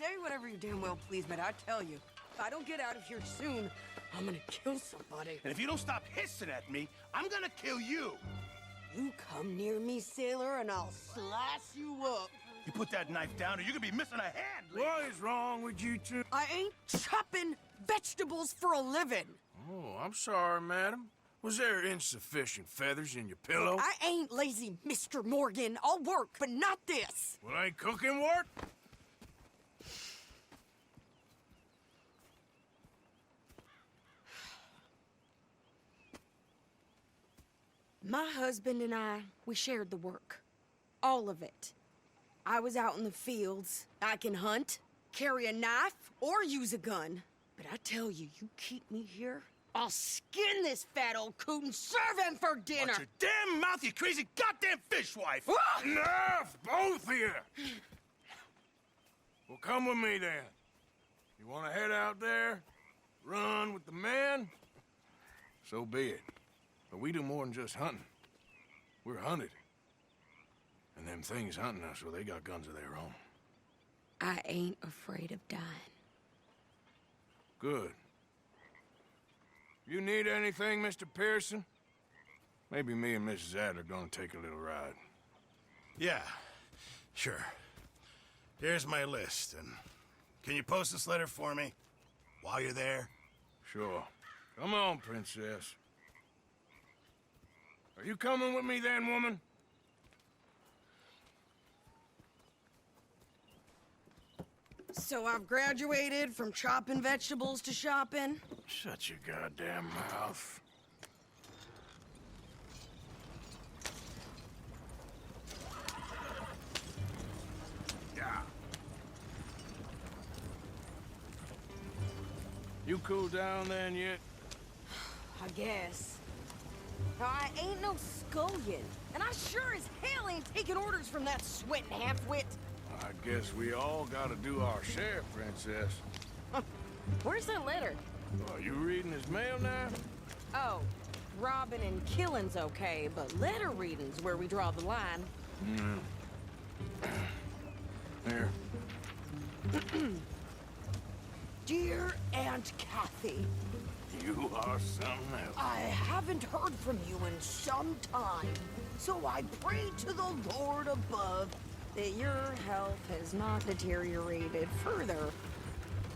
say whatever you damn well please, but I tell you, if I don't get out of here soon, I'm gonna kill somebody. And if you don't stop hissing at me, I'm gonna kill you. You come near me, sailor, and I'll slice you up. You put that knife down or you're gonna be missing a hand, lady. What is wrong with you two? I ain't chopping vegetables for a living. Oh, I'm sorry, madam. Was there insufficient feathers in your pillow? I ain't lazy, Mr. Morgan. I'll work, but not this. Well, ain't cooking work? My husband and I, we shared the work. All of it. I was out in the fields. I can hunt, carry a knife, or use a gun. But I tell you, you keep me here, I'll skin this fat old coot and serve him for dinner. Watch your damn mouth, you crazy goddamn fishwife! Enough, both of you! Well, come with me then. You want to head out there, run with the men? So be it. But we do more than just hunting. We're hunted. And them things hunting us, well, they got guns of their own. I ain't afraid of dying. Good. You need anything, Mr. Pearson? Maybe me and Mrs. Adler gonna take a little ride. Yeah, sure. Here's my list, and can you post this letter for me while you're there? Sure. Come on, princess. Are you coming with me then, woman? So I've graduated from chopping vegetables to shopping. Shut your goddamn mouth. Yeah. You cool down then yet? I guess. Now, I ain't no scullion, and I sure as hell ain't taking orders from that sweating half-wit. I guess we all gotta do our share, princess. Where's that letter? Are you reading his mail now? Oh, robbing and killing's okay, but letter reading's where we draw the line. Here. Dear Aunt Kathy, You are something else. I haven't heard from you in some time, so I pray to the Lord above that your health has not deteriorated further.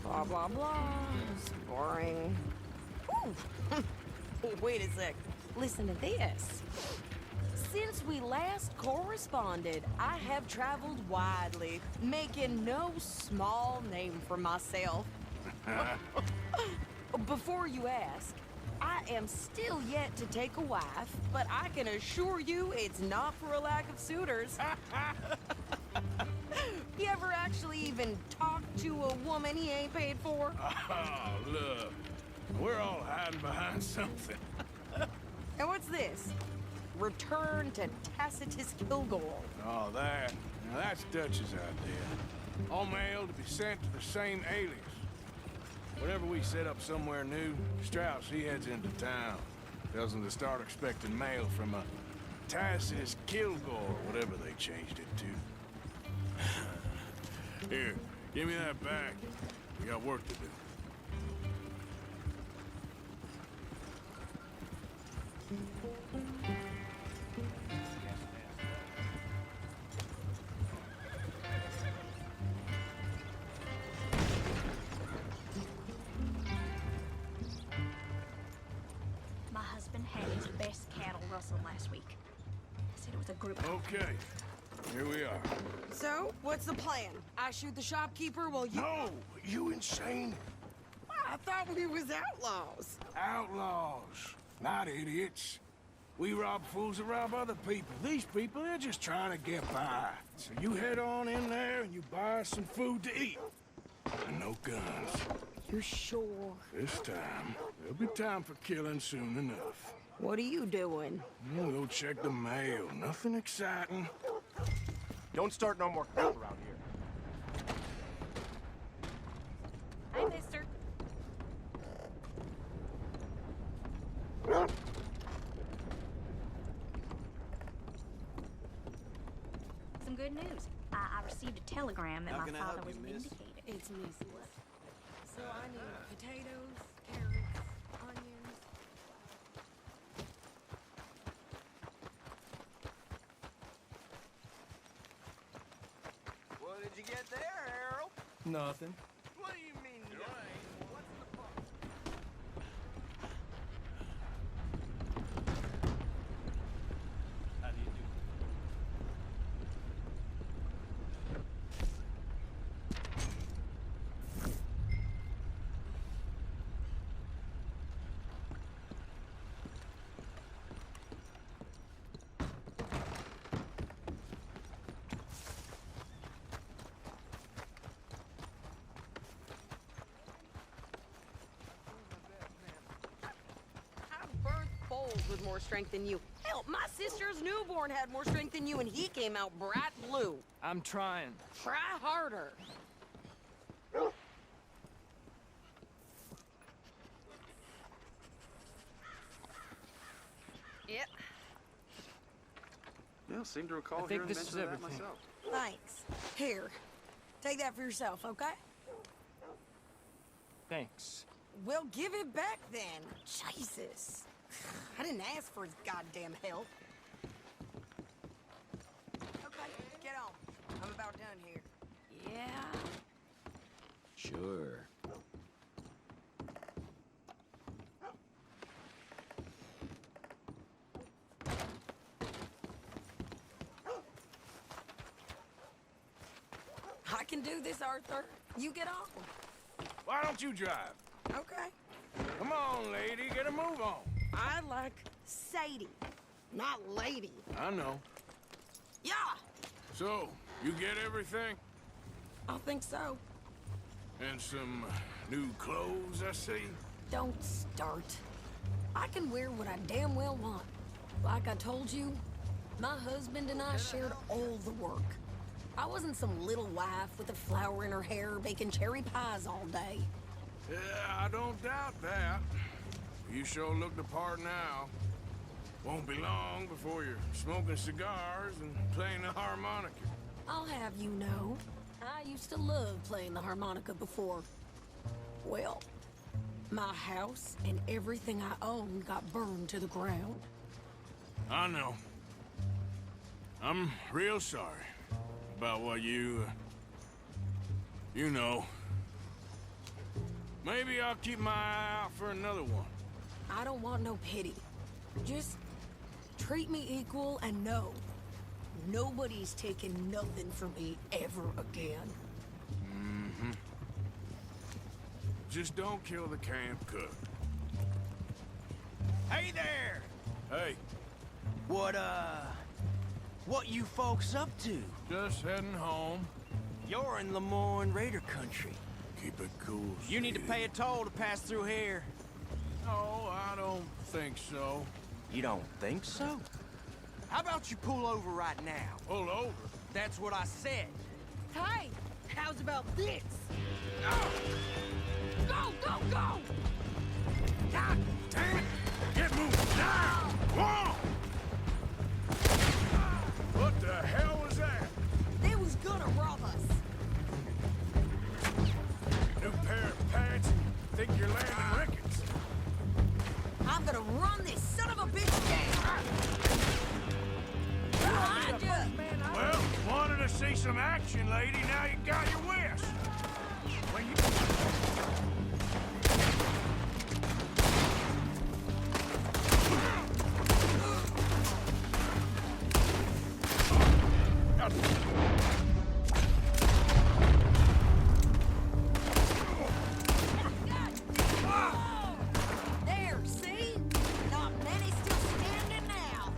Blah, blah, blah. It's boring. Ooh. Wait a sec. Listen to this. Since we last corresponded, I have traveled widely, making no small name for myself. Before you ask, I am still yet to take a wife, but I can assure you it's not for a lack of suitors. You ever actually even talk to a woman he ain't paid for? Oh, look. We're all hiding behind something. And what's this? Return to Tacitus Kilgore. Oh, that. Now, that's Dutch's idea. All mail to be sent to the same alias. Whenever we set up somewhere new, Strauss, he heads into town. Tells them to start expecting mail from a Tacitus Kilgore, whatever they changed it to. Here, give me that back. We got work to do. My husband had his best cattle rustled last week. Said it was a group. Okay, here we are. So, what's the plan? I shoot the shopkeeper while you... No, you insane? I thought we was outlaws. Outlaws, not idiots. We rob fools that rob other people. These people, they're just trying to get by. So you head on in there and you buy us some food to eat. And no guns. You sure? This time, there'll be time for killing soon enough. What are you doing? We'll go check the mail. Nothing exciting. Don't start no more crap around here. Hey, mister. Some good news. I received a telegram that my father was vindicated. It's Mrs. So I need potatoes, carrots, onions. What did you get there, Harold? Nothing. What do you mean, nothing? What's in the box? How do you do? I birthed foals with more strength than you. Hell, my sister's newborn had more strength than you, and he came out bright blue. I'm trying. Try harder. Yep. Yeah, seem to recall I think hearing this mention is of that everything. myself. Thanks. Here, take that for yourself, okay? Thanks. Well, give it back then. Jesus. I didn't ask for his goddamn help. Okay, get on. I'm about done here. Yeah. Sure. I can do this, Arthur. You get on. Why don't you drive? Okay. Come on, lady, get a move on. I like Sadie, not lady. I know. Yeah, So, you get everything? I think so. And some new clothes, I see? Don't start. I can wear what I damn well want. Like I told you, my husband and I shared all the work. I wasn't some little wife with a flower in her hair baking cherry pies all day. Yeah, I don't doubt that. You sure look the part now. Won't be long before you're smoking cigars and playing the harmonica. I'll have you know, I used to love playing the harmonica before. Well, my house and everything I owned got burned to the ground. I know. I'm real sorry about what you know. Maybe I'll keep my eye out for another one. I don't want no pity. Just treat me equal and know nobody's taking nothing from me ever again. Mm-hmm. Just don't kill the camp cook. Hey there! Hey, What you folks up to? just heading home. You're in Lemoyne Raider country. Keep it cool. You need to sweetie. pay a toll to pass through here. No, I don't think so. You don't think so? How about you pull over right now? Pull over. That's what I said. Hey, how's about this? Go, go, go! God damn it! Get moving now! Come on! What the hell was that? They was gonna rob us. New pair of pants? Think you're landing rickets? I'm gonna run this son of a bitch down. Behind you! Well, wanted to see some action, lady. Now you got your wish. When you... There, see? Not many still standing now.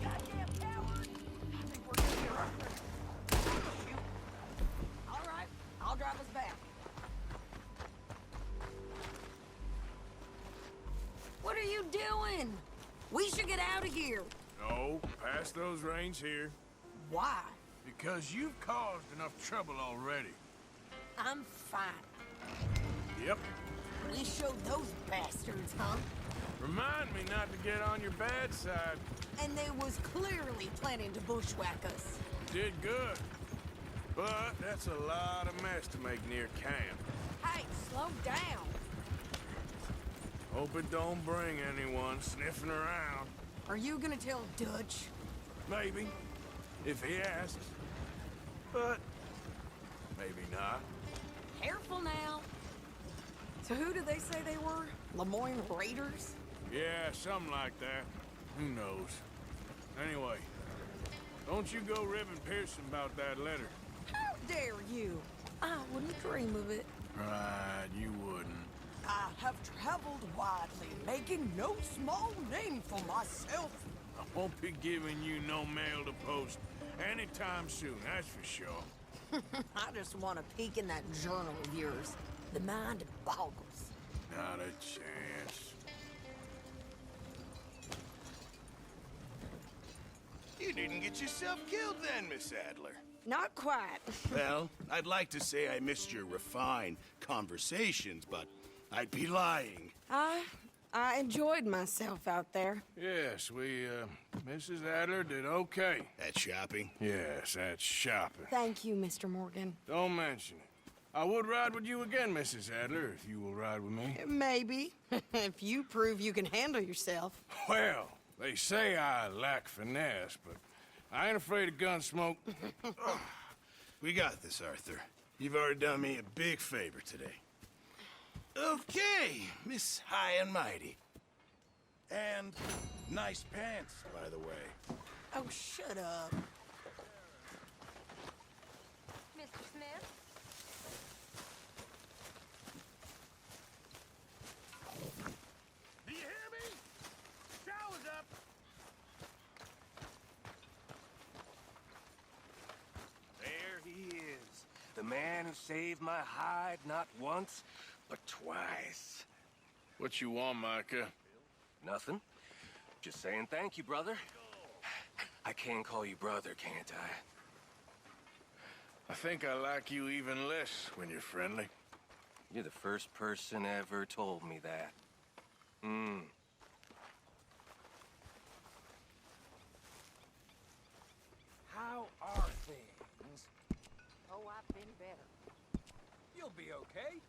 Goddamn coward! I think we're gonna get Arthur. All right, I'll drive us back. What are you doing? We should get out of here. No, pass those reins here. Why? Because you've caused enough trouble already. I'm fine. Yep. We showed those bastards, huh? Remind me not to get on your bad side. And they was clearly planning to bushwhack us. Did good. But that's a lot of mess to make near camp. Hey, slow down. Hope it don't bring anyone sniffing around. Are you gonna tell Dutch? Maybe, if he asks. But maybe not. Careful now. So who did they say they were? Lemoyne Raiders? Yeah, something like that. Who knows? Anyway, don't you go ribbing Pearson about that letter. How dare you? I wouldn't dream of it. Right, you wouldn't. I have traveled widely, making no small name for myself. I won't be giving you no mail to post anytime soon, that's for sure. I just want to peek in that journal of yours. The mind boggles. Not a chance. You didn't get yourself killed then, Miss Adler. Not quite. Well, I'd like to say I missed your refined conversations, but I'd be lying. I enjoyed myself out there. Yes, Mrs. Adler did okay. At shopping? Yes, that's shopping. Thank you, Mr. Morgan. Don't mention it. I would ride with you again, Mrs. Adler, if you will ride with me. Maybe. If you prove you can handle yourself. Well, they say I lack finesse, but I ain't afraid of gun smoke. We got this, Arthur. You've already done me a big favor today. Okay, Miss High and Mighty. And nice pants, by the way. Oh, shut up. Mr. Smith? Do you hear me? Shower's up. There he is. The man who saved my hide not once, but twice. What you want, Micah? Nothing. Just saying thank you, brother. I can call you brother, can't I? I think I like you even less when you're friendly. You're the first person ever told me that. How are things? Oh, I've been better. You'll be okay.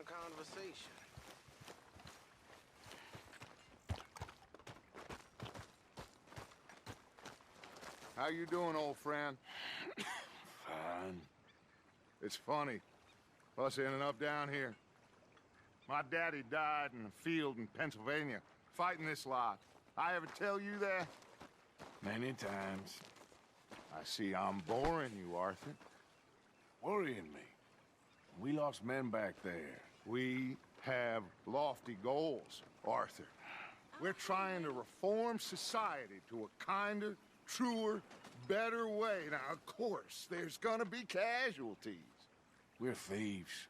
Conversation. How you doing, old friend? Fine. It's funny, us ending up down here. My daddy died in a field in Pennsylvania, fighting this lot. I ever tell you that? Many times. I see I'm boring you, Arthur. Worrying me. We lost men back there. We have lofty goals, Arthur. We're trying to reform society to a kinder, truer, better way. Now, of course, there's gonna be casualties. We're thieves.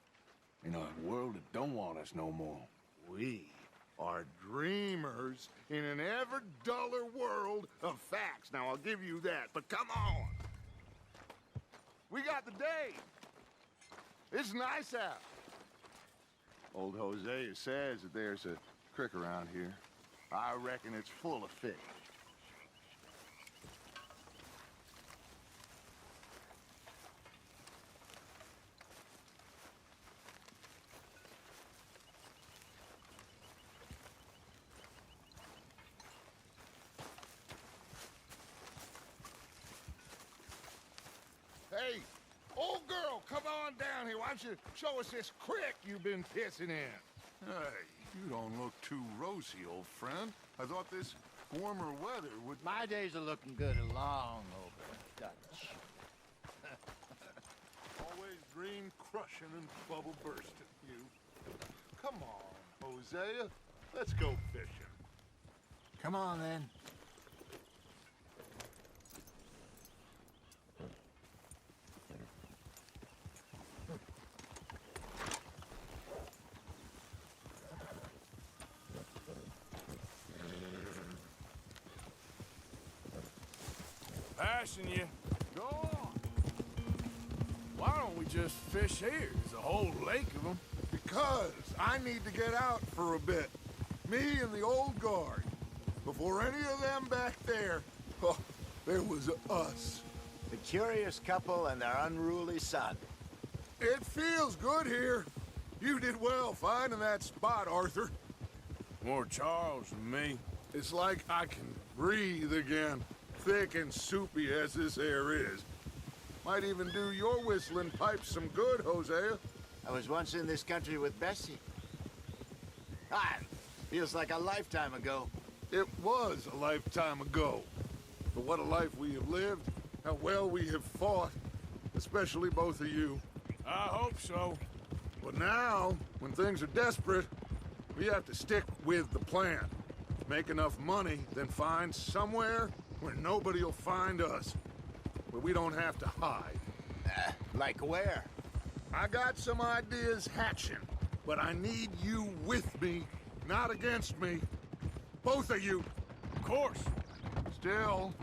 In a world that don't want us no more. We are dreamers in an ever duller world of facts. Now, I'll give you that, but come on. We got the day. It's nice out. Old Hosea says that there's a creek around here. I reckon it's full of fish. Hey, old girl, come on down here. Why don't you show us this creek you've been pissing in? Hey, you don't look too rosy, old friend. I thought this warmer weather would... My days are looking good along over, Dutch. Always dream crushing and bubble bursting, you. Come on, Hosea. Let's go fishing. Come on, then. Passing you. Go on. Why don't we just fish here? There's a whole lake of them. Because I need to get out for a bit. Me and the old guard. Before any of them back there, oh, there was us. The curious couple and their unruly son. It feels good here. You did well finding that spot, Arthur. More Charles than me. It's like I can breathe again. Thick and soupy as this air is. Might even do your whistling pipes some good, Hosea. I was once in this country with Bessie. Feels like a lifetime ago. It was a lifetime ago. But what a life we have lived, how well we have fought, especially both of you. I hope so. But now, when things are desperate, we have to stick with the plan. Make enough money, then find somewhere where nobody will find us. Where we don't have to hide. Like where? I got some ideas hatching, but I need you with me, not against me. Both of you. Of course. Still,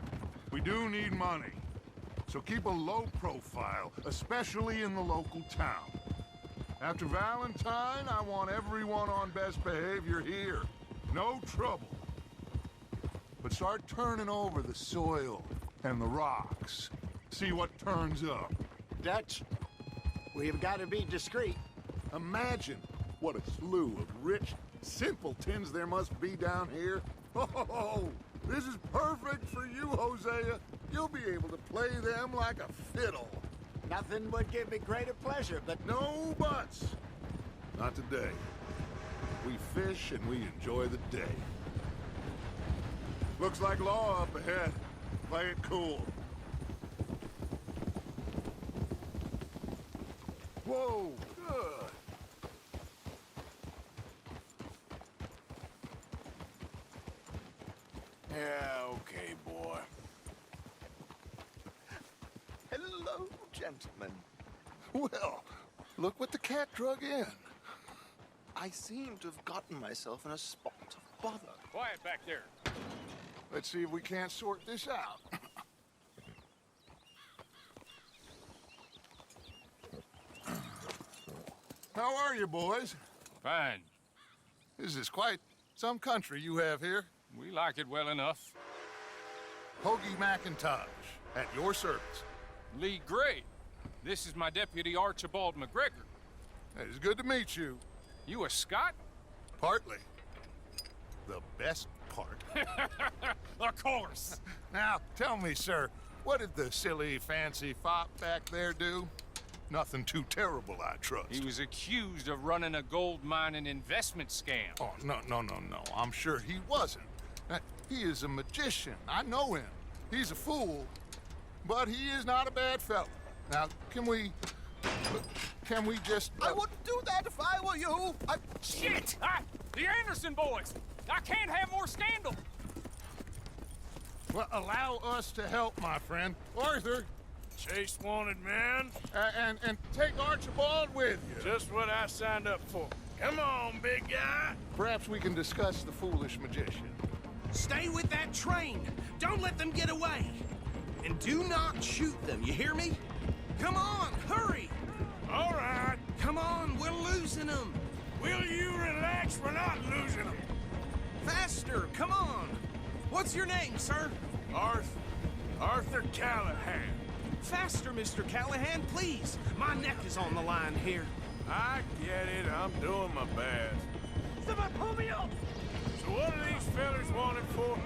we do need money. So keep a low profile, especially in the local town. After Valentine, I want everyone on best behavior here. No trouble. But start turning over the soil and the rocks. See what turns up. Dutch, we've got to be discreet. Imagine what a slew of rich simpletons there must be down here. Oh, this is perfect for you, Hosea. You'll be able to play them like a fiddle. Nothing would give me greater pleasure, but... No buts. Not today. We fish and we enjoy the day. Looks like law up ahead. Play it cool. Whoa, good. Yeah, okay, boy. Hello, gentlemen. Well, look what the cat drug in. I seem to have gotten myself in a spot of bother. Quiet back there. Let's see if we can't sort this out. How are you, boys? Fine. This is quite some country you have here. We like it well enough. Hoagie McIntosh, at your service. Lee Gray. This is my deputy Archibald McGregor. It's good to meet you. You a Scot? Partly. The best part. Of course. Now, tell me, sir, what did the silly, fancy fop back there do? Nothing too terrible, I trust. He was accused of running a gold mining investment scam. Oh, no. I'm sure he wasn't. He is a magician. I know him. He's a fool, but he is not a bad fellow. Now, can we just... I wouldn't do that if I were you. Shit! The Anderson boys! I can't have more scandal! Well, allow us to help, my friend. Arthur! Chase wanted man. And take Archibald with you. Just what I signed up for. Come on, big guy. Perhaps we can discuss the foolish magician. Stay with that train. Don't let them get away. And do not shoot them, you hear me? Come on, hurry. All right. Come on, we're losing them. Will you relax? We're not losing them. Faster, come on. What's your name, sir? Arthur Callahan. Faster, Mr. Callahan, please. My neck is on the line here. I get it. I'm doing my best. Somebody pull me up. So what are these fellas wanted for?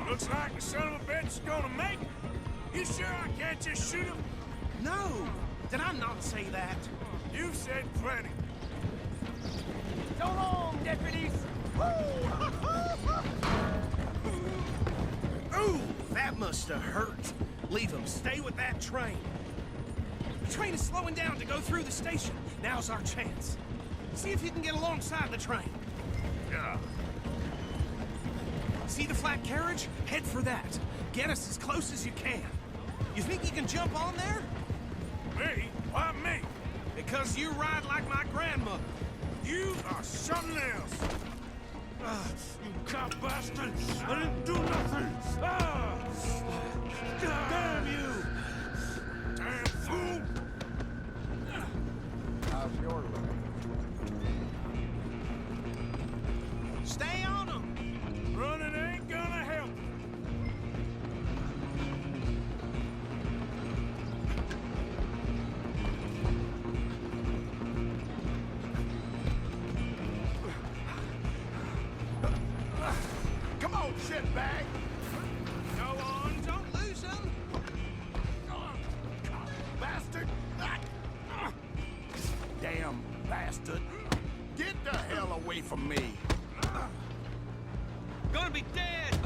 Looks like the son of a bitch is gonna make it. You sure I can't just shoot him? No! Did I not say that? You said plenty. So long, deputies! Ooh, that must have hurt. Leave him. Stay with that train. The train is slowing down to go through the station. Now's our chance. See if you can get alongside the train. Yeah. See the flat carriage? Head for that. Get us as close as you can. You think you can jump on there? Me? Why me? Because you ride like my grandmother. You are something else. You cop bastard! I didn't do nothing! Damn you! Damn fool! How's your luck? Stay on them! Running ain't gonna help. Come on, shitbag! Go on, don't lose them! Bastard! Damn bastard! Get the hell away from me! Gonna be dead!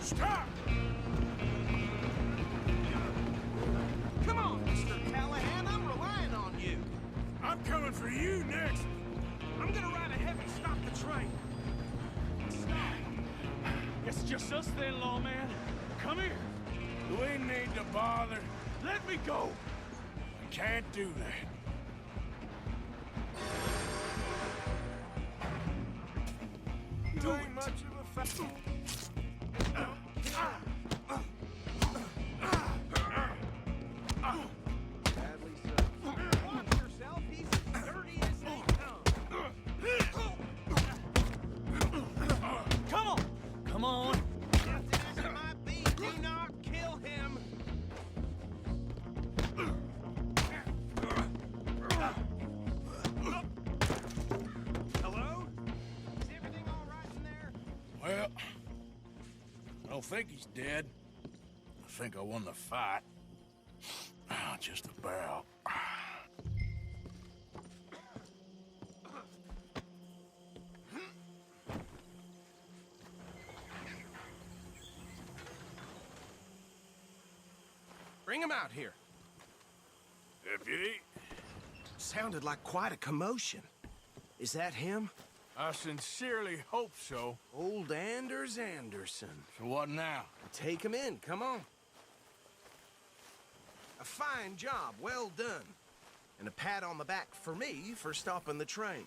Stop! Come on, Mr. Callahan, I'm relying on you. I'm coming for you next. I'm gonna ride ahead and stop the train. It's just us then, lawman. Come here. We need to bother. Let me go. I can't do that. You ain't much of a fa- Badly so. Watch yourself, he's as dirty as they come. Come on. Come on. Tempted as it might be, do not kill him. Hello? Is everything all right in there? Well, I don't think he's dead. I think I won the fight. Just about. Bring him out here. Deputy, Sounded like quite a commotion. Is that him? I sincerely hope so. Old Anders Anderson. So what now? Take him in, come on. A fine job, well done. And a pat on the back for me for stopping the train.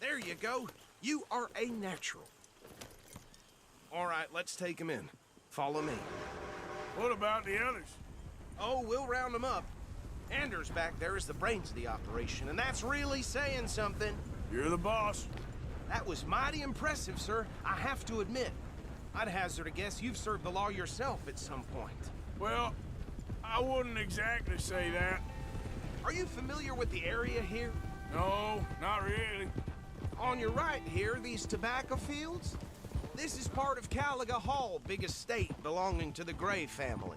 There you go. You are a natural. All right, let's take him in. Follow me. What about the others? Oh, we'll round them up. Anders back there is the brains of the operation, and that's really saying something. You're the boss. That was mighty impressive, sir. I have to admit. I'd hazard a guess you've served the law yourself at some point. Well, I wouldn't exactly say that. Are you familiar with the area here? No, not really. On your right here, these tobacco fields? This is part of Caliga Hall, big estate belonging to the Gray family.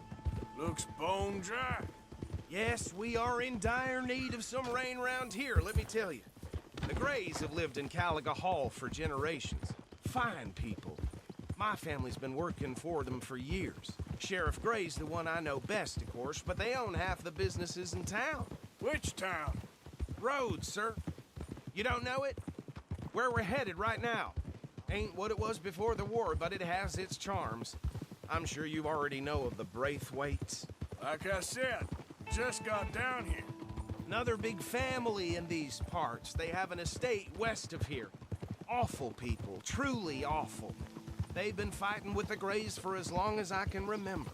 Looks bone dry. Yes, we are in dire need of some rain around here, let me tell you. The Grays have lived in Caliga Hall for generations. Fine people. My family's been working for them for years. Sheriff Gray's the one I know best, of course, but they own half the businesses in town. Which town? Rhodes, sir. You don't know it? Where we're headed right now. Ain't what it was before the war, but it has its charms. I'm sure you already know of the Braithwaites. Like I said, just got down here. Another big family in these parts. They have an estate west of here. Awful people, truly awful. They've been fighting with the Grays for as long as I can remember.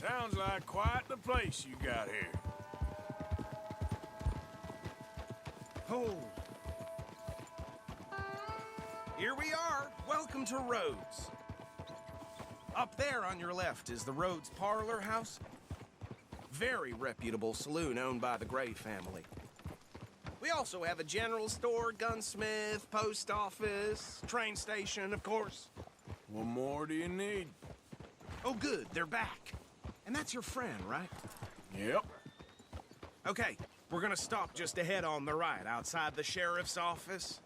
Sounds like quite the place you got here. Oh. Here we are. Welcome to Rhodes. Up there on your left is the Rhodes Parlor House. Very reputable saloon owned by the Gray family. We also have a general store, gunsmith, post office, train station, of course. What more do you need? Oh, good, they're back. And that's your friend, right? Yep. Okay, we're gonna stop just ahead on the right, outside the sheriff's office.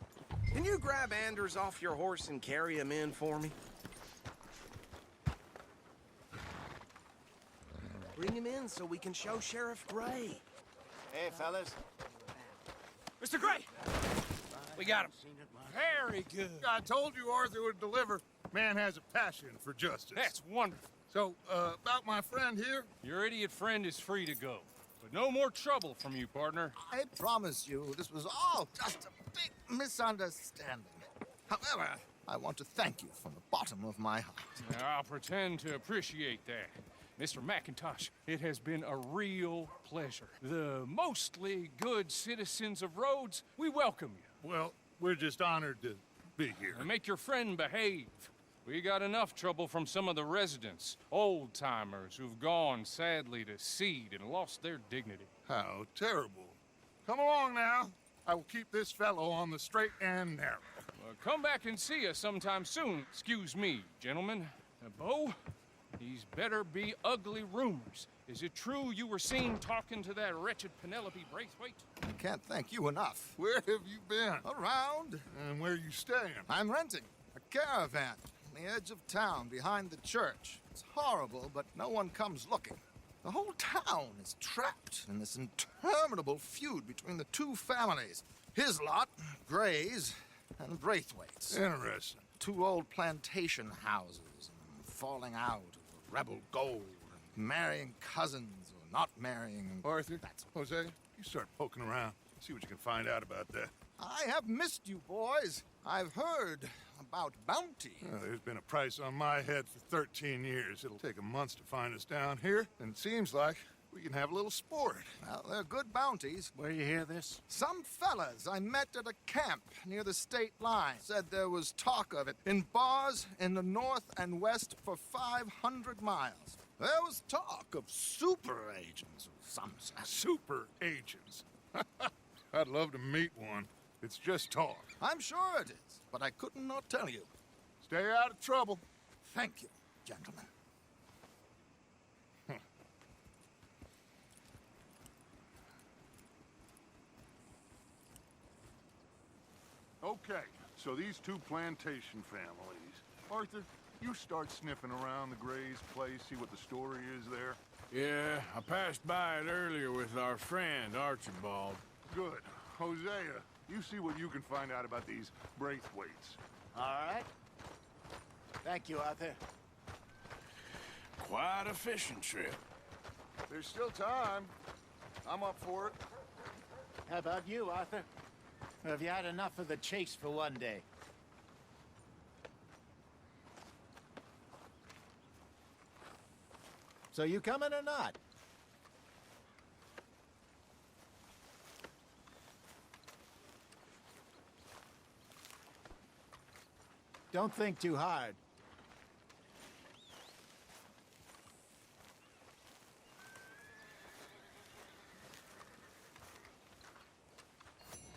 Can you grab Anders off your horse and carry him in for me? Bring him in so we can show Sheriff Gray. Hey, fellas. Mr. Gray! We got him. Very good. I told you Arthur would deliver. Man has a passion for justice. That's wonderful. So, about my friend here? Your idiot friend is free to go. But no more trouble from you, partner. I promise you, this was all just a big misunderstanding. However, I want to thank you from the bottom of my heart. I'll pretend to appreciate that. Mr. McIntosh, it has been a real pleasure. The mostly good citizens of Rhodes, we welcome you. Well, we're just honored to be here. And make your friend behave. We got enough trouble from some of the residents, old-timers who've gone, sadly, to seed and lost their dignity. How terrible. Come along now. I will keep this fellow on the straight and narrow. Come back and see us sometime soon. Excuse me, gentlemen. Bo, these better be ugly rumors. Is it true you were seen talking to that wretched Penelope Braithwaite? I can't thank you enough. Where have you been? Around. And where you staying? I'm renting a caravan on the edge of town behind the church. It's horrible, but no one comes looking. The whole town is trapped in this interminable feud between the two families. His lot, Gray's, and Braithwaite's. Interesting. Two old plantation houses, and falling out over rebel gold, and marrying cousins or not marrying. Arthur, Hosea, you start poking around. See what you can find out about that. I have missed you, boys. I've heard about bounty. There's been a price on my head for 13 years. It'll take a month to find us down here, and it seems like we can have a little sport. Well, they're good bounties. Where you hear this? Some fellas I met at a camp near the state line said there was talk of it in bars in the north and west for 500 miles. There was talk of super agents of some sort. Super agents. I'd love to meet one. It's just talk. I'm sure it is, but I couldn't not tell you. Stay out of trouble. Thank you, gentlemen. Okay, so these two plantation families. Arthur, you start sniffing around the Gray's place, see what the story is there. Yeah, I passed by it earlier with our friend, Archibald. Good. Hosea, you see what you can find out about these Braithwaites. All right. Thank you, Arthur. Quite a fishing trip. There's still time. I'm up for it. How about you, Arthur? Have you had enough of the chase for one day? So you coming or not? Don't think too hard.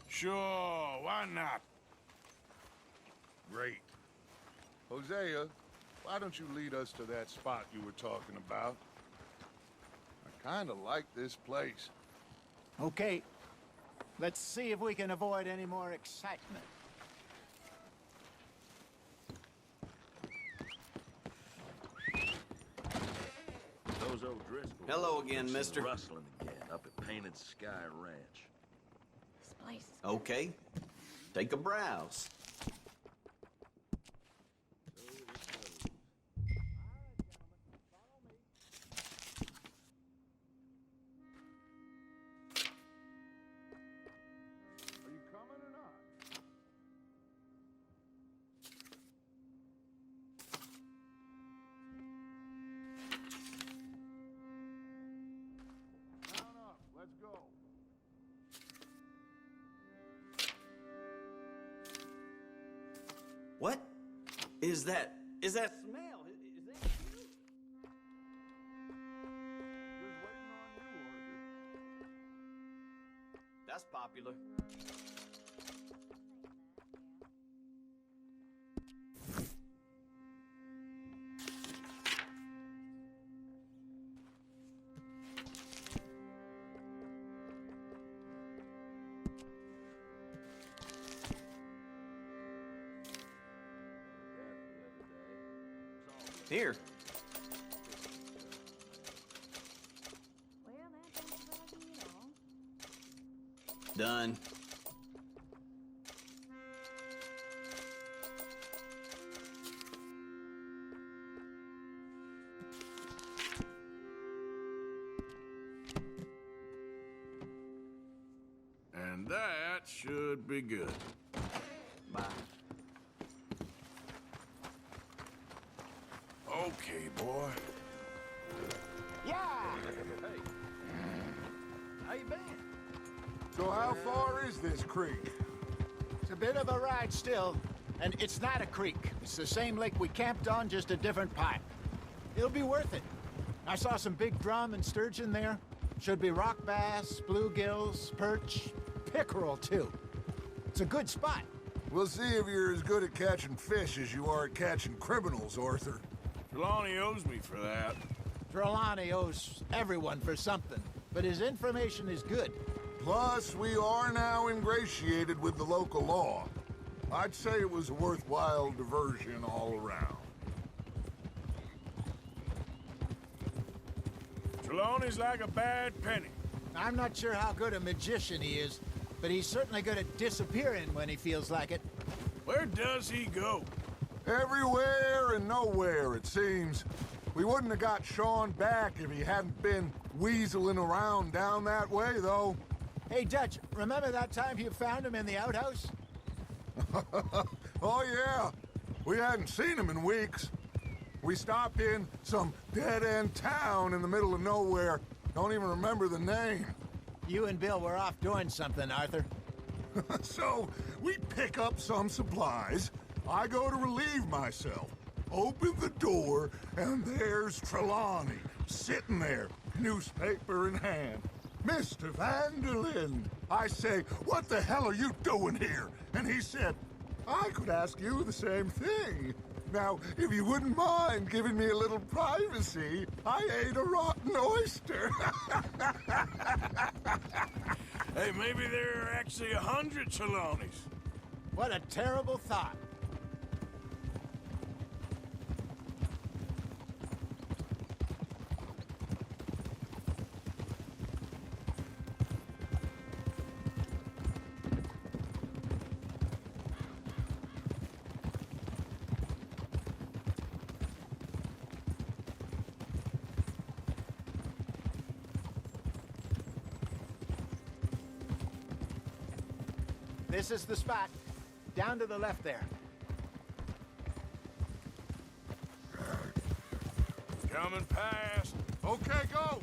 Sure, why not? Great. Hosea, why don't you lead us to that spot you were talking about? I kind of like this place. Okay. Let's see if we can avoid any more excitement. Those old Driscoll. Hello again, mister. Rustling again up at Painted Sky Ranch. This place is Okay. Take a browse. Are you coming or not? Mount up. Let's go. What? Is that smell? Is that you? Just waiting on you, Arthur. That's popular. Here. Well, that don't surprise me at all. Done. And that should be good. Bye. Okay, boy. Yeah! Hey. How you been? So how far is this creek? It's a bit of a ride still, and it's not a creek. It's the same lake we camped on, just a different pipe. It'll be worth it. I saw some big drum and sturgeon there. Should be rock bass, bluegills, perch, pickerel too. It's a good spot. We'll see if you're as good at catching fish as you are at catching criminals, Arthur. Trelawney owes me for that. Trelawney owes everyone for something, but his information is good. Plus, we are now ingratiated with the local law. I'd say it was a worthwhile diversion all around. Trelawney's like a bad penny. I'm not sure how good a magician he is, but he's certainly good at disappearing when he feels like it. Where does he go? Everywhere and nowhere, it seems. We wouldn't have got Sean back if he hadn't been weaseling around down that way, though. Hey, Dutch, remember that time you found him in the outhouse? Oh, yeah. We hadn't seen him in weeks. We stopped in some dead-end town in the middle of nowhere. Don't even remember the name. You and Bill were off doing something, Arthur. So, we pick up some supplies. I go to relieve myself. Open the door, and there's Trelawney, sitting there, newspaper in hand. Mr. Vanderlyn. I say, what the hell are you doing here? And he said, I could ask you the same thing. Now, if you wouldn't mind giving me a little privacy, I ate a rotten oyster. Hey, maybe there are actually 100 Trelawneys. What a terrible thought. This is the spot. Down to the left there. Coming past. Okay, go.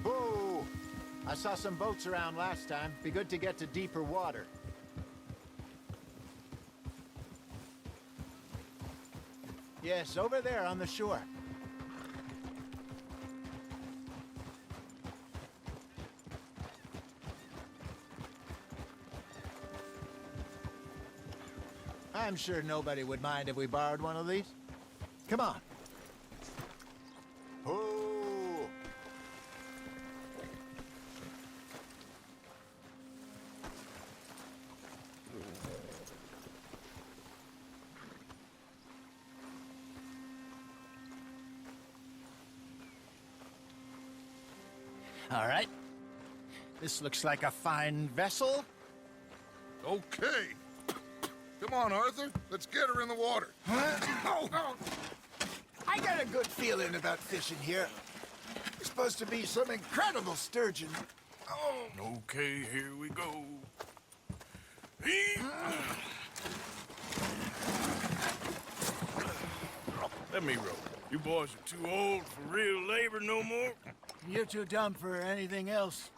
Whoa! I saw some boats around last time. Be good to get to deeper water. Yes, over there on the shore. I'm sure nobody would mind if we borrowed one of these. Come on. Oh! All right. This looks like a fine vessel. Okay. Come on, Arthur. Let's get her in the water. Oh. I got a good feeling about fishing here. It's supposed to be some incredible sturgeon. Oh. Okay, here we go. Let me row. You boys are too old for real labor no more. You're too dumb for anything else.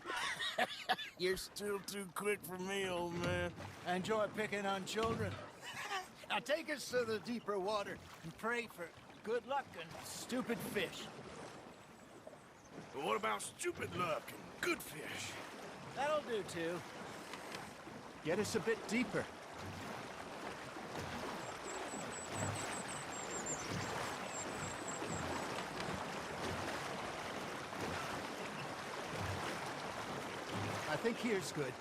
You're still too quick for me, old man. I enjoy picking on children. Now take us to the deeper water and pray for good luck and stupid fish. But what about stupid luck and good fish? That'll do, too. Get us a bit deeper. I think here's good.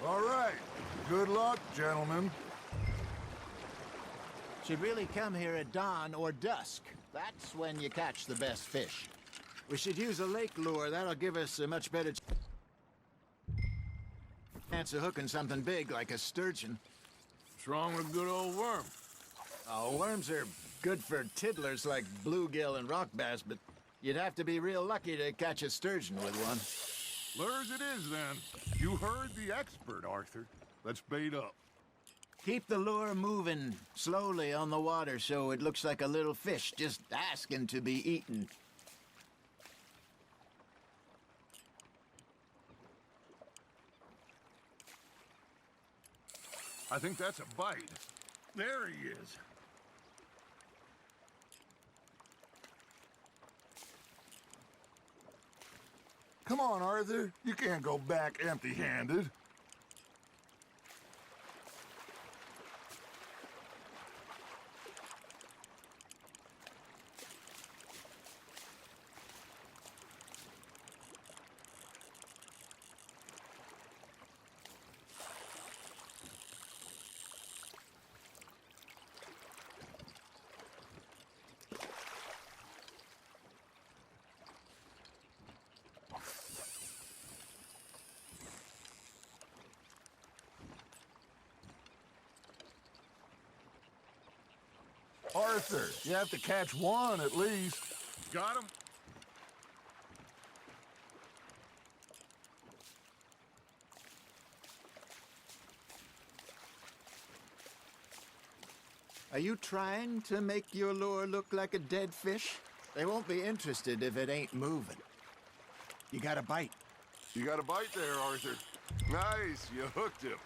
All right. Good luck, gentlemen. Should really come here at dawn or dusk. That's when you catch the best fish. We should use a lake lure. That'll give us a much better chance of hooking something big like a sturgeon. What's wrong with a good old worm? Oh, worms are good for tiddlers like bluegill and rock bass, but you'd have to be real lucky to catch a sturgeon with one. Lures it is, then. You heard the expert, Arthur. Let's bait up. Keep the lure moving slowly on the water so it looks like a little fish just asking to be eaten. I think that's a bite. There he is. Come on, Arthur. You can't go back empty-handed. Arthur, you have to catch one at least. Got him? Are you trying to make your lure look like a dead fish? They won't be interested if it ain't moving. You got a bite. You got a bite there, Arthur. Nice, you hooked him.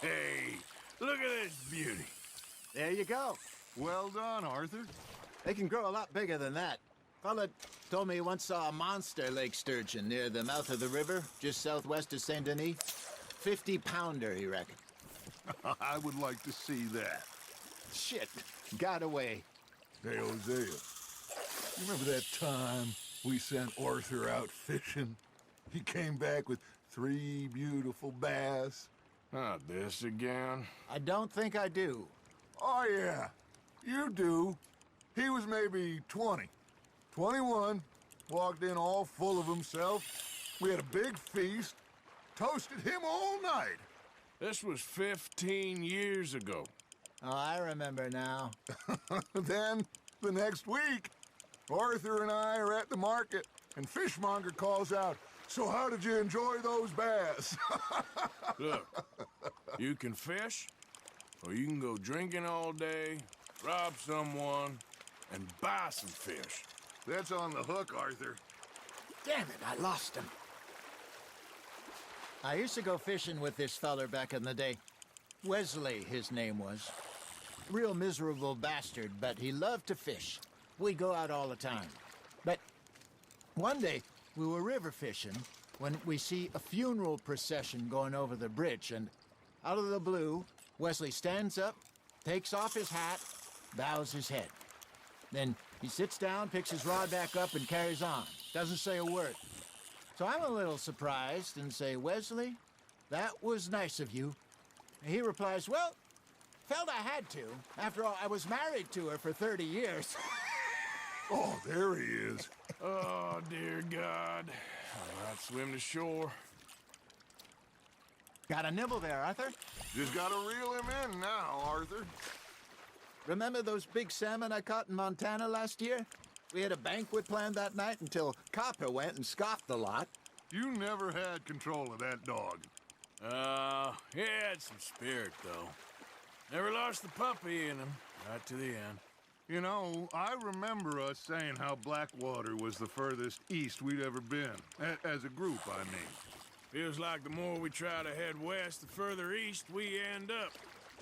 Hey, look at this beauty. There you go. Well done, Arthur. They can grow a lot bigger than that. Fella told me he once saw a monster lake sturgeon near the mouth of the river, just southwest of Saint Denis. 50-pounder, he reckoned. I would like to see that. Shit, got away. Hey, Hosea, you remember that time we sent Arthur out fishing? He came back with 3 beautiful bass. Not this again. I don't think I do. Oh, yeah, you do. He was maybe 20, 21, walked in all full of himself. We had a big feast, toasted him all night. This was 15 years ago. Oh, I remember now. Then, the next week, Arthur and I are at the market, and Fishmonger calls out, "So how did you enjoy those bass?" Look, you can fish, or you can go drinking all day, rob someone, and buy some fish. That's on the hook, Arthur. Damn it, I lost him. I used to go fishing with this feller back in the day. Wesley, his name was. Real miserable bastard, but he loved to fish. We'd go out all the time. But one day, we were river fishing when we see a funeral procession going over the bridge, and out of the blue, Wesley stands up, takes off his hat, bows his head. Then he sits down, picks his rod back up, and carries on. Doesn't say a word. So I'm a little surprised and say, "Wesley, that was nice of you." And he replies, "Well, felt I had to. After all, I was married to her for 30 years. Oh, there he is. Oh, dear God. I'd swim to shore. Got a nibble there, Arthur? Just gotta reel him in now, Arthur. Remember those big salmon I caught in Montana last year? We had a banquet planned that night until Copper went and scoffed the lot. You never had control of that dog. He had some spirit, though. Never lost the puppy in him, right to the end. You know, I remember us saying how Blackwater was the furthest east we'd ever been. As a group, I mean. Feels like the more we try to head west, the further east we end up.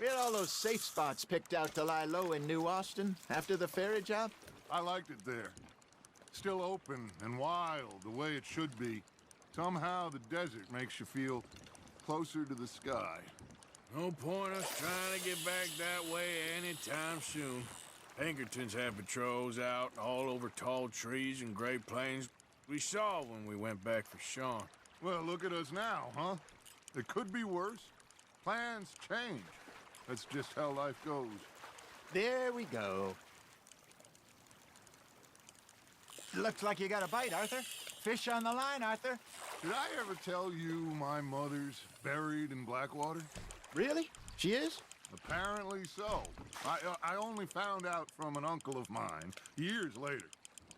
We had all those safe spots picked out to lie low in New Austin after the ferry job. I liked it there. Still open and wild, the way it should be. Somehow the desert makes you feel closer to the sky. No point us trying to get back that way anytime soon. Pinkertons have patrols out all over tall trees and Great Plains. We saw when we went back for Sean. Well, look at us now, huh? It could be worse. Plans change. That's just how life goes. There we go. Looks like you got a bite, Arthur. Fish on the line, Arthur. Did I ever tell you my mother's buried in Blackwater? Really? She is? Apparently so. I only found out from an uncle of mine years later.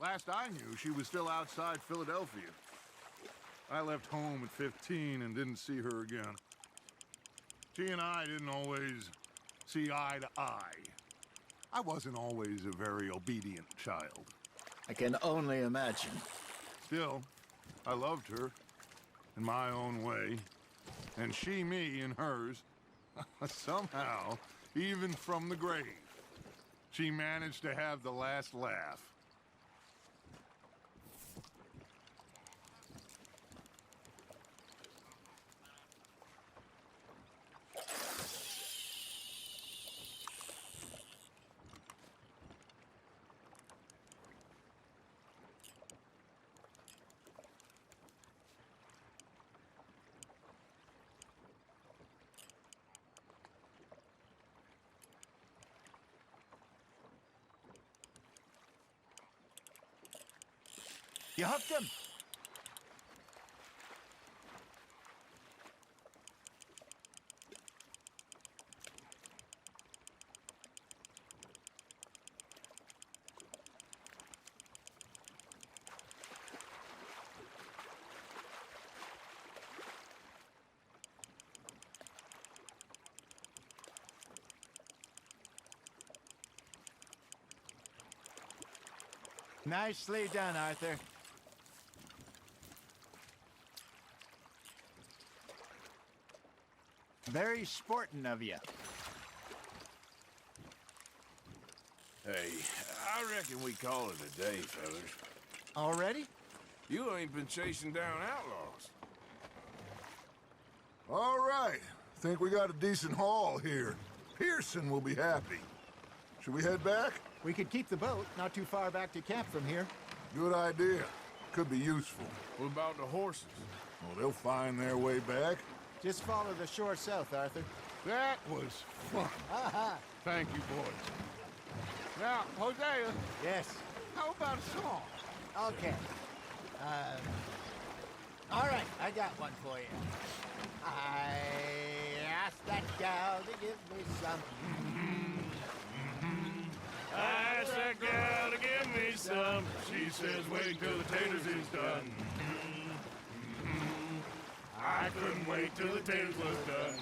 Last I knew, she was still outside Philadelphia. I left home at 15 and didn't see her again. She and I didn't always see eye to eye. I wasn't always a very obedient child. I can only imagine. Still, I loved her in my own way, and she me in hers. Somehow, even from the grave, she managed to have the last laugh. You hooked him? Nicely done, Arthur. Very sporting of you. Hey, I reckon we call it a day, fellas. Already? You ain't been chasing down outlaws. All right. Think we got a decent haul here. Pearson will be happy. Should we head back? We could keep the boat not too far back to camp from here. Good idea. Could be useful. What about the horses? Well, they'll find their way back. Just follow the shore south, Arthur. That was fun. Thank you, boys. Now, Hosea. Yes. How about a song? Okay. All right, I got one for you. I asked that gal to give me some. I asked that gal to give me some. She says, wait till the taters is done. I couldn't wait till the taters was done.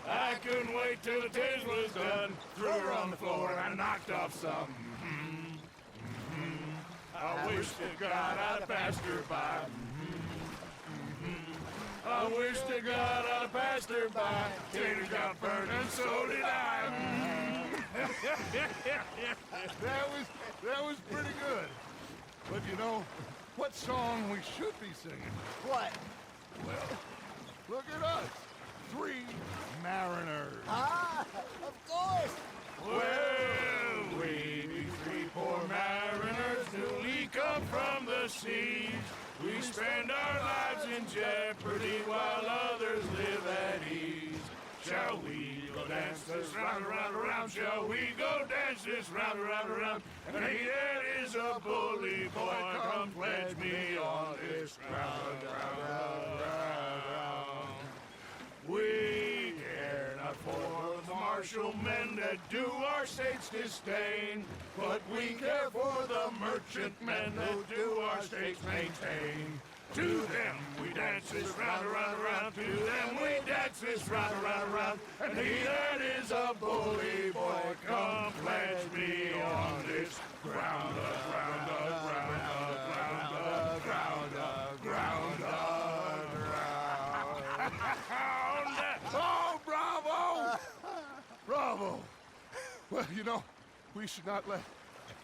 I couldn't wait till the taters was done. Threw her on the floor and I knocked off some. I wish to God I'd have passed her by. I wish to God I'd have passed her by. Taters got burned and so did I. That was pretty good. But you know, what song we should be singing? What? Well, look at us. 3 mariners. Ah, of course. Well, we be 3 poor mariners newly come from the seas. We spend our lives in jeopardy while others live at ease. Shall we go dance this round, around, around? Shall we go dance this round, around, around? And he that is a bully boy, come pledge me on this ground, ground. We care not for the martial men that do our state's disdain, but we care for the merchant men that do our state's maintain. To them we dance this round, around, around. To them we dance this round, around, around. And he that is a bully boy, come pledge me on this ground, ground, ground, ground, ground, ground, ground. Oh, bravo! Bravo! Well, you know, We should not let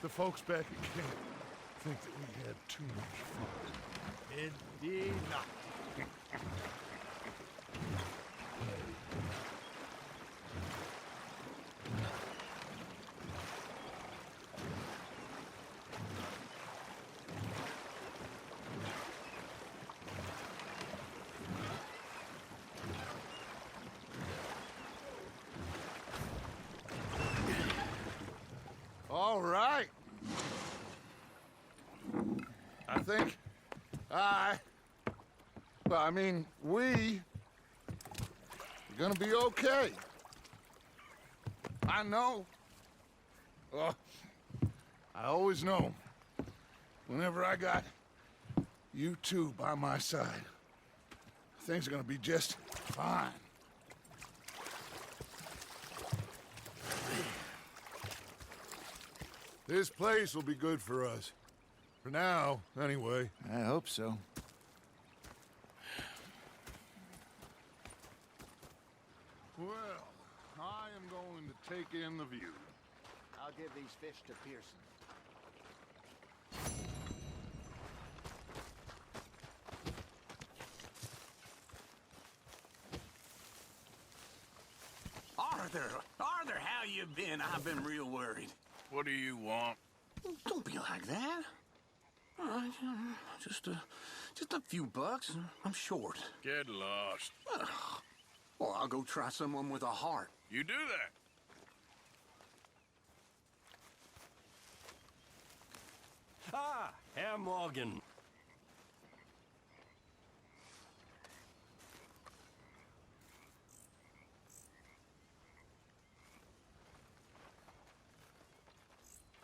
the folks back at camp think that we had too much fun. Indeed not. All right. I think we are gonna be okay. I know. Oh, I always know. Whenever I got you two by my side, things are gonna be just fine. This place will be good for us. For now, anyway. I hope so. Well, I am going to take in the view. I'll give these fish to Pearson. Arthur, how you been? I've been real worried. What do you want? Don't be like that. All right, just a few bucks. I'm short. Get lost. Well, I'll go try someone with a heart. You do that. Ah, Herr Morgan.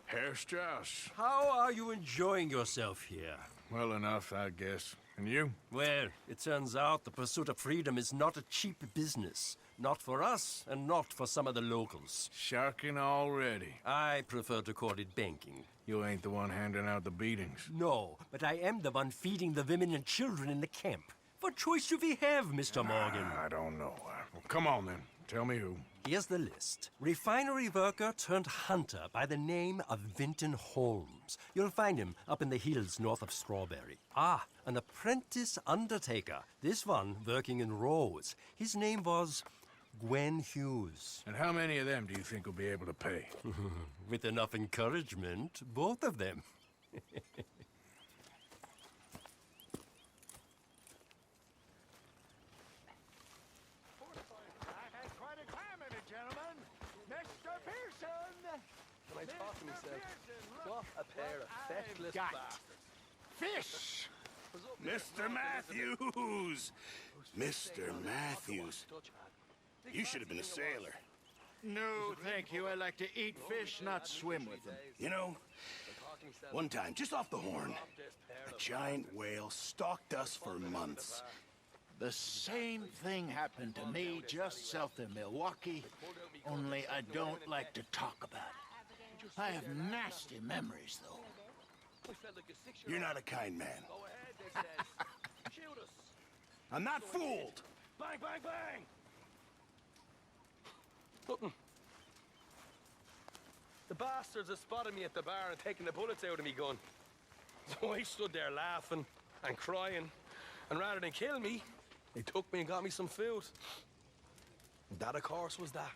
Herr Strauss. How are you enjoying yourself here? Well enough, I guess. And you? Well, it turns out the pursuit of freedom is not a cheap business. Not for us, and not for some of the locals. Sharking already. I prefer to call it banking. You ain't the one handing out the beatings. No, but I am the one feeding the women and children in the camp. What choice do we have, Mr. Morgan? I don't know. Well, come on, then. Tell me who. Here's the list. Refinery worker turned hunter by the name of Vinton Holmes. You'll find him up in the hills north of Strawberry. Ah, an apprentice undertaker. This one working in Rose. His name was Gwen Hughes. And how many of them do you think will be able to pay? With enough encouragement, both of them. Can I talk to myself? What a pair of feckless bastards. Fish! Mr. Matthews! Mr. Matthews. You should have been a sailor. No, thank you. I like to eat fish, not swim with them. You know, one time, just off the Horn, a giant whale stalked us for months. The same thing happened to me just south of Milwaukee, only I don't like to talk about it. I have nasty memories, though. You're not a kind man. I'm not fooled! Bang, bang, bang! The bastards have spotted me at the bar and taken the bullets out of me gun. So I stood there laughing and crying, and rather than kill me, they took me and got me some food. And that, of course, was that.